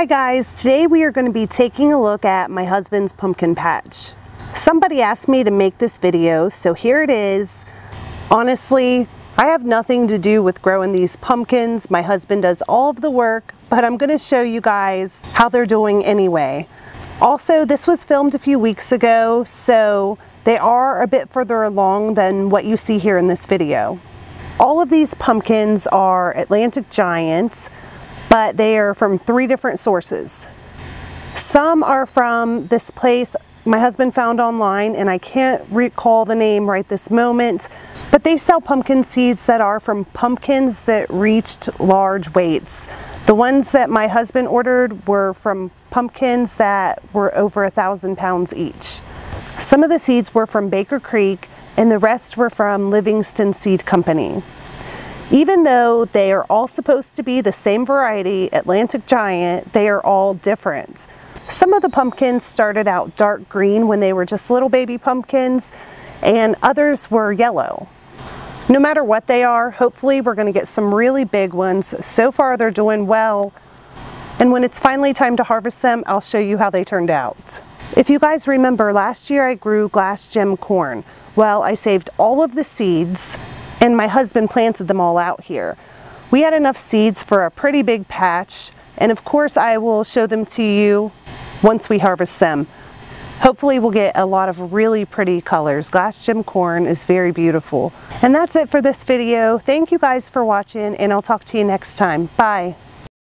Hi guys, today we are going to be taking a look at my husband's pumpkin patch. Somebody asked me to make this video, so here it is. Honestly, I have nothing to do with growing these pumpkins. My husband does all of the work, but I'm going to show you guys how they're doing anyway. Also, this was filmed a few weeks ago, so they are a bit further along than what you see here in this video. All of these pumpkins are Atlantic Giants, but they are from 3 different sources. Some are from this place my husband found online, and I can't recall the name right this moment, but they sell pumpkin seeds that are from pumpkins that reached large weights. The ones that my husband ordered were from pumpkins that were over 1,000 pounds each. Some of the seeds were from Baker Creek, and the rest were from Livingston Seed Company. Even though they are all supposed to be the same variety, Atlantic Giant, they are all different. Some of the pumpkins started out dark green when they were just little baby pumpkins, and others were yellow. No matter what they are, hopefully we're going to get some really big ones. So far they're doing well, and when it's finally time to harvest them, I'll show you how they turned out. If you guys remember, last year I grew glass gem corn. Well, I saved all of the seeds, and my husband planted them all out here. We had enough seeds for a pretty big patch, and of course I will show them to you once we harvest them. Hopefully we'll get a lot of really pretty colors. Glass gem corn is very beautiful. And that's it for this video. Thank you guys for watching, and I'll talk to you next time. Bye.